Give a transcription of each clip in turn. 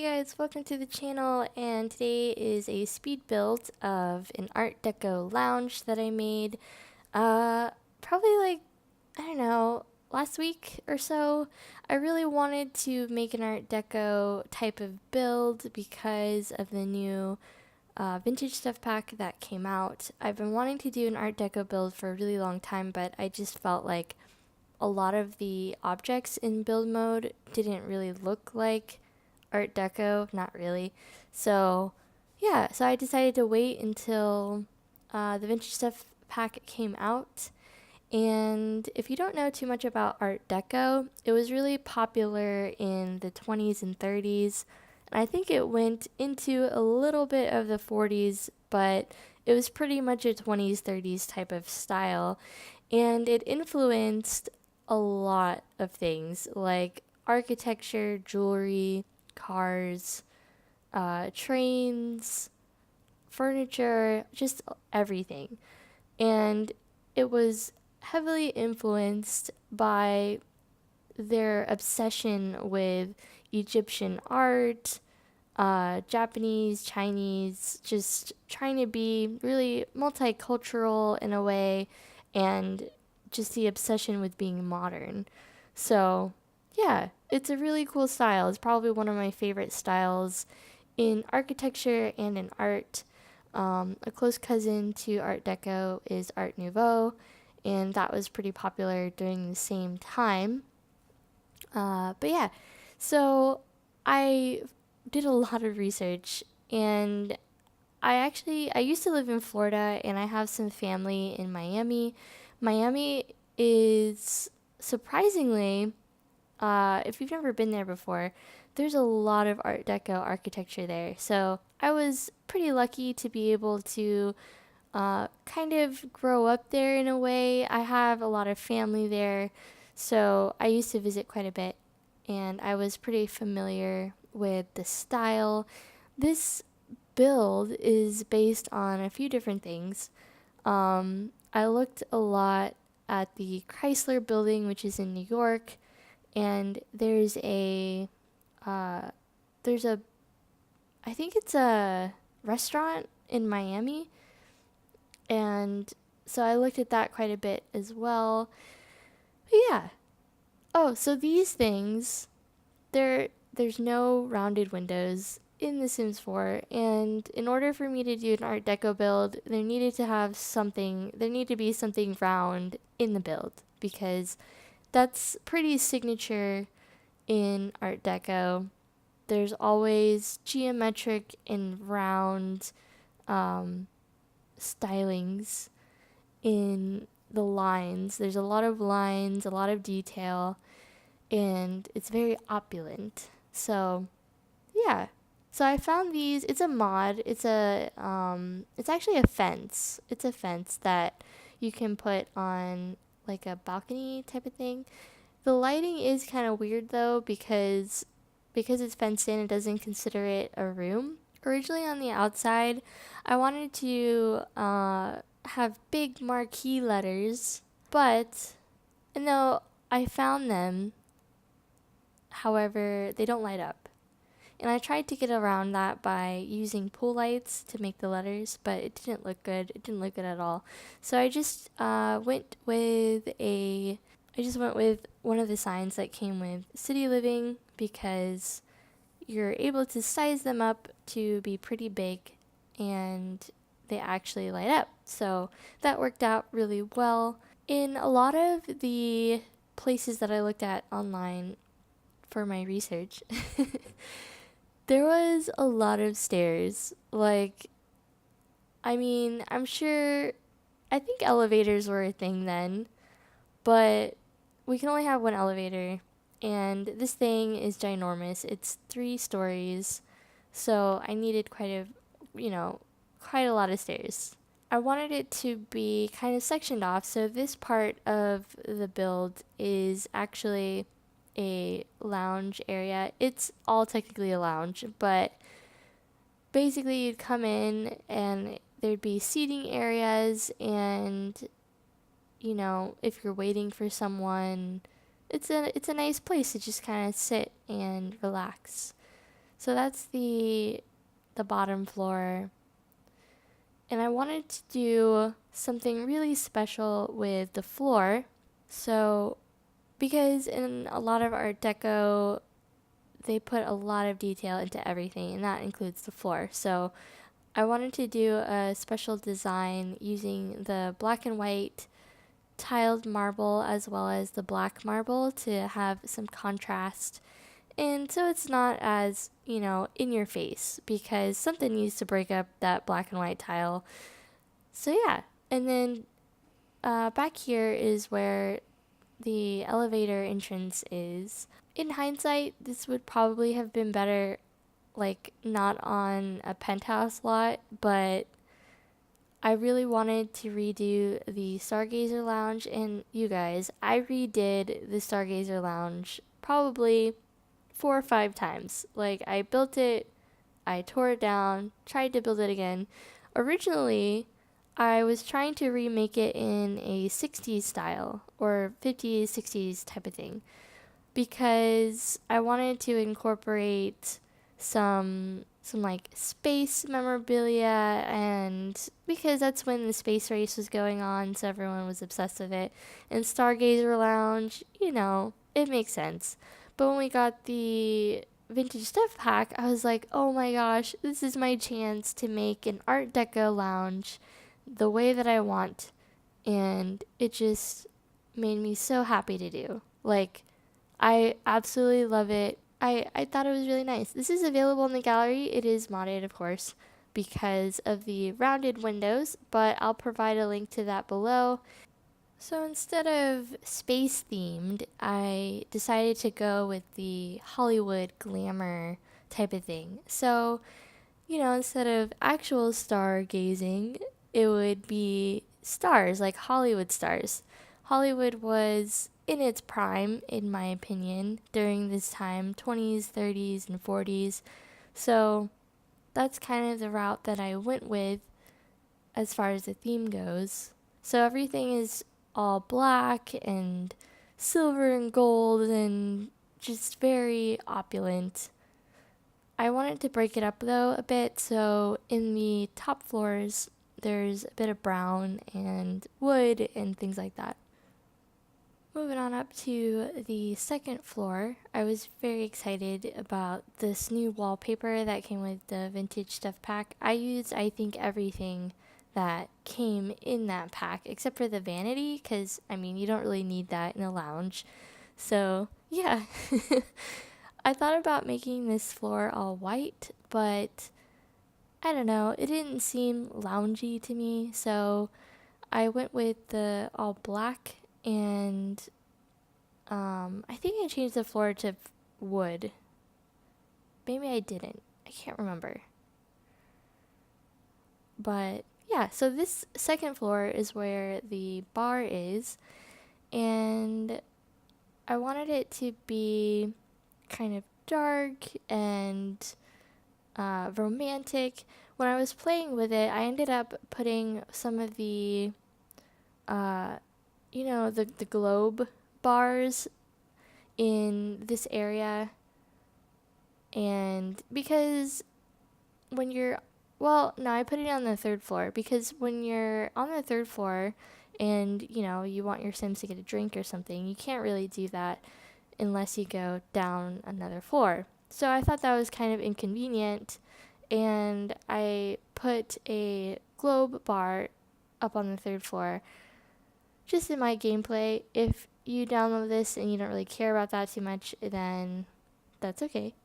Hey guys, welcome to the channel, and today is a speed build of an Art Deco lounge that I made probably like, I don't know, last week or so. I really wanted to make an Art Deco type of build because of the new vintage stuff pack that came out. I've been wanting to do an Art Deco build for a really long time, but I just felt like a lot of the objects in build mode didn't really look like Art Deco, not really. So, yeah, so I decided to wait until the vintage stuff pack came out. And if you don't know too much about Art Deco, it was really popular in the 20s and 30s. And I think it went into a little bit of the 40s, but it was pretty much a 20s, 30s type of style. And it influenced a lot of things like architecture, jewelry, cars, trains, furniture, just everything. And it was heavily influenced by their obsession with Egyptian art, Japanese, Chinese, just trying to be really multicultural in a way, and just the obsession with being modern. So, yeah, it's a really cool style. It's probably one of my favorite styles in architecture and in art. A close cousin to Art Deco is Art Nouveau, and that was pretty popular during the same time. But yeah, so I did a lot of research, and I used to live in Florida, and I have some family in Miami. Miami is surprisingly, if you've never been there before, there's a lot of Art Deco architecture there. So I was pretty lucky to be able to kind of grow up there in a way. I have a lot of family there, so I used to visit quite a bit, and I was pretty familiar with the style. This build is based on a few different things. I looked a lot at the Chrysler building, which is in New York, and uh, there's a, I think it's a restaurant in Miami, and so I looked at that quite a bit as well. But yeah. Oh, so these things, there's no rounded windows in The Sims 4, and in order for me to do an Art Deco build, there need to be something round in the build, because that's pretty signature in Art Deco. There's always geometric and round um, stylings in the lines. There's a lot of lines, a lot of detail, and it's very opulent. So, yeah. So I found these. It's a mod. It's actually a fence. It's a fence that you can put on like a balcony type of thing. The lighting is kind of weird though, because it's fenced in, it doesn't consider it a room. Originally on the outside, I wanted to have big marquee letters, but no, I found them. However, they don't light up. And I tried to get around that by using pool lights to make the letters, but it didn't look good. It didn't look good at all. So I just went with one of the signs that came with City Living, because you're able to size them up to be pretty big, and they actually light up. So that worked out really well. In a lot of the places that I looked at online for my research, there was a lot of stairs. Like, I mean, I think elevators were a thing then, but we can only have one elevator, and this thing is ginormous. It's 3 stories, so I needed quite a lot of stairs. I wanted it to be kind of sectioned off, so this part of the build is actually a lounge area. It's all technically a lounge, but basically you'd come in and there'd be seating areas, and if you're waiting for someone, it's a nice place to just kind of sit and relax. So that's the bottom floor. And I wanted to do something really special with the floor. So because in a lot of Art Deco, they put a lot of detail into everything, and that includes the floor. So I wanted to do a special design using the black and white tiled marble as well as the black marble to have some contrast. And so it's not as, in your face, because something needs to break up that black and white tile. So yeah, and then back here is where the elevator entrance is. In hindsight, this would probably have been better, like, not on a penthouse lot, but I really wanted to redo the Stargazer Lounge, and you guys, I redid the Stargazer Lounge probably 4 or 5 times. Like, I built it, I tore it down, tried to build it again. Originally, I was trying to remake it in a 60s style or 50s, 60s type of thing because I wanted to incorporate some like space memorabilia, and because that's when the space race was going on, so everyone was obsessed with it. And Stargazer Lounge, it makes sense. But when we got the vintage stuff pack, I was like, oh my gosh, this is my chance to make an Art Deco lounge the way that I want. And it just made me so happy to do. Like, I absolutely love it. I thought it was really nice. This is available in the gallery. It is modded, of course, because of the rounded windows, but I'll provide a link to that below. So instead of space themed, I decided to go with the Hollywood glamour type of thing. So, instead of actual stargazing, it would be stars, like Hollywood stars. Hollywood was in its prime, in my opinion, during this time 20s, 30s, and 40s. So that's kind of the route that I went with as far as the theme goes. So everything is all black and silver and gold and just very opulent. I wanted to break it up though a bit, so in the top floors there's a bit of brown and wood and things like that. Moving on up to the second floor, I was very excited about this new wallpaper that came with the vintage stuff pack. I used, I think, everything that came in that pack except for the vanity, because you don't really need that in a lounge. So yeah. I thought about making this floor all white, but I don't know, it didn't seem loungy to me, so I went with the all black, and I think I changed the floor to wood. Maybe I didn't. I can't remember. But yeah, so this second floor is where the bar is, and I wanted it to be kind of dark and romantic. When I was playing with it, I ended up putting some of the, the globe bars in this area. And because when you're, well, no, I put it on the third floor because when you're on the third floor and, you want your Sims to get a drink or something, you can't really do that unless you go down another floor. So I thought that was kind of inconvenient, and I put a globe bar up on the third floor just in my gameplay. If you download this and you don't really care about that too much, then that's okay.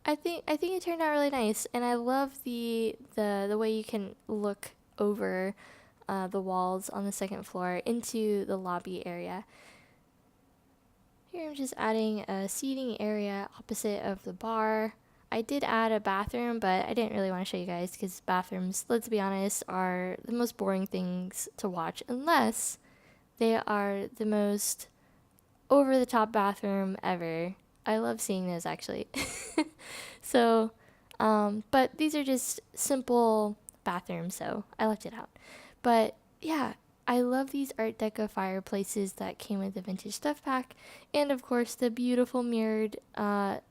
I think it turned out really nice, and I love the way you can look over the walls on the second floor into the lobby area. Here I'm just adding a seating area opposite of the bar. I did add a bathroom, but I didn't really want to show you guys because bathrooms, let's be honest, are the most boring things to watch unless they are the most over-the-top bathroom ever. I love seeing those actually. So, but these are just simple bathrooms, so I left it out. But yeah, I love these Art Deco fireplaces that came with the vintage stuff pack, and of course the beautiful mirrored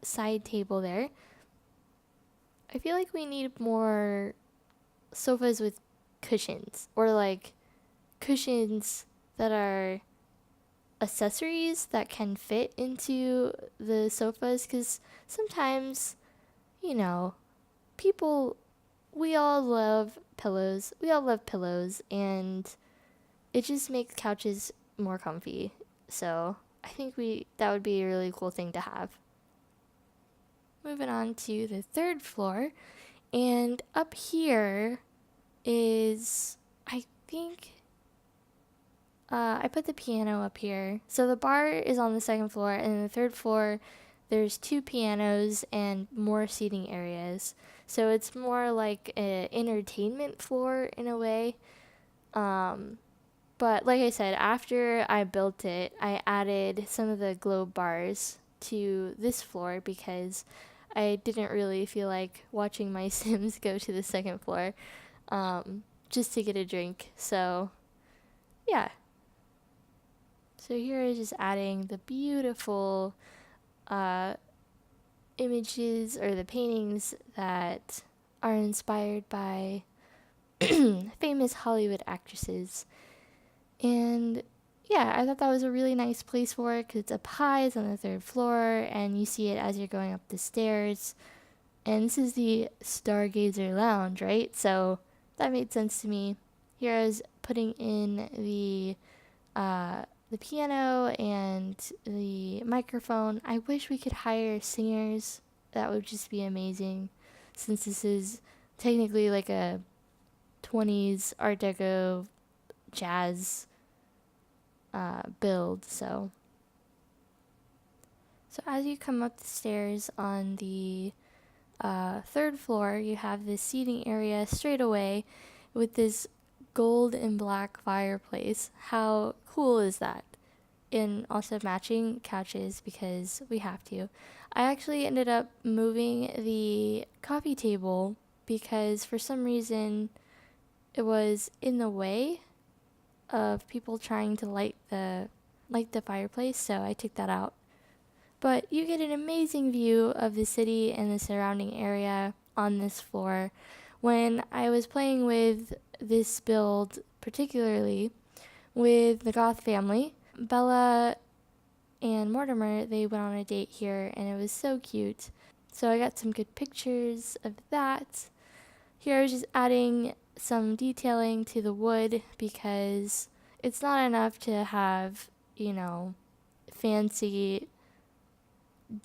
side table there. I feel like we need more sofas with cushions, or like cushions that are accessories that can fit into the sofas, because sometimes, you know, people, we all love pillows. We all love pillows, and it just makes couches more comfy. So I think that would be a really cool thing to have. Moving on to the third floor, and up here is, I think, I put the piano up here. So the bar is on the second floor, and the third floor, there's 2 pianos and more seating areas. So it's more like an entertainment floor in a way. But like I said, after I built it, I added some of the globe bars to this floor because I didn't really feel like watching my Sims go to the second floor just to get a drink. So, yeah. So here is just adding the beautiful images or the paintings that are inspired by famous Hollywood actresses. And yeah, I thought that was a really nice place for it because it's up high, it's on the third floor, and you see it as you're going up the stairs. And this is the Stargazer lounge, right? So that made sense to me. Here I was putting in the piano and the microphone. I wish we could hire singers. That would just be amazing, since this is technically like a 20s Art Deco jazz build. So as you come up the stairs on the third floor, you have this seating area straight away with this gold and black fireplace. How cool is that? And also matching couches because we have to. I actually ended up moving the coffee table because for some reason it was in the way of people trying to light the fireplace, so I took that out. But you get an amazing view of the city and the surrounding area on this floor. When I was playing with this build, particularly with the Goth family, Bella and Mortimer, they went on a date here, and it was so cute. So I got some good pictures of that. Here I was just adding some detailing to the wood because it's not enough to have, fancy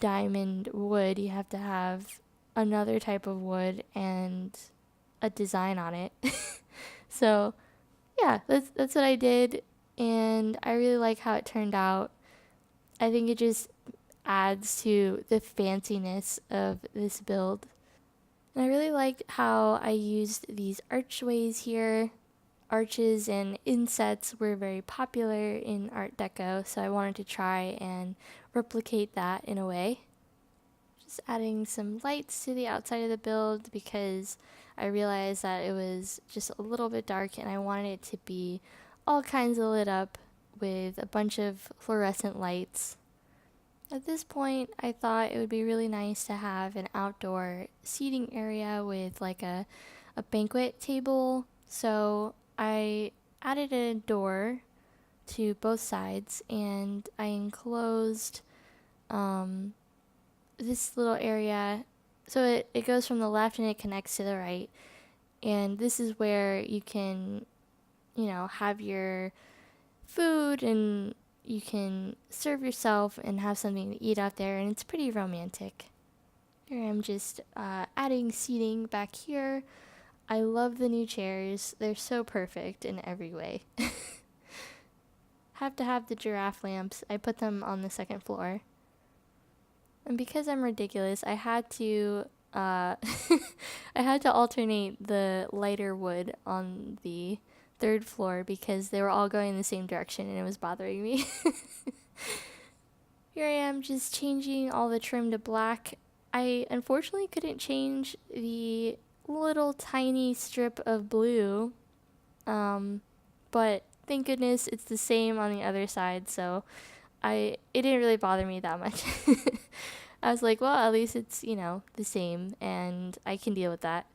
diamond wood. You have to have another type of wood and a design on it. So yeah, that's what I did, and I really like how it turned out. I think it just adds to the fanciness of this build. And I really liked how I used these archways here. Arches and insets were very popular in Art Deco, so I wanted to try and replicate that in a way. Just adding some lights to the outside of the build because I realized that it was just a little bit dark and I wanted it to be all kinds of lit up with a bunch of fluorescent lights. At this point, I thought it would be really nice to have an outdoor seating area with like a banquet table. So I added a door to both sides and I enclosed this little area. So it goes from the left and it connects to the right. And this is where you can, have your food and you can serve yourself and have something to eat out there, and it's pretty romantic. Here I'm just adding seating back here. I love the new chairs. They're so perfect in every way. Have to have the giraffe lamps. I put them on the second floor. And because I'm ridiculous, I had to I had to alternate the lighter wood on the third floor because they were all going in the same direction and it was bothering me. Here I am just changing all the trim to black. I unfortunately couldn't change the little tiny strip of blue, but thank goodness it's the same on the other side, so it didn't really bother me that much. I was like, well, at least it's, the same and I can deal with that.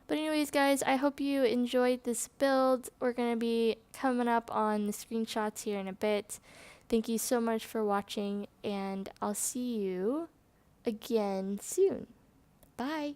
But anyways, guys, I hope you enjoyed this build. We're going to be coming up on the screenshots here in a bit. Thank you so much for watching, and I'll see you again soon. Bye.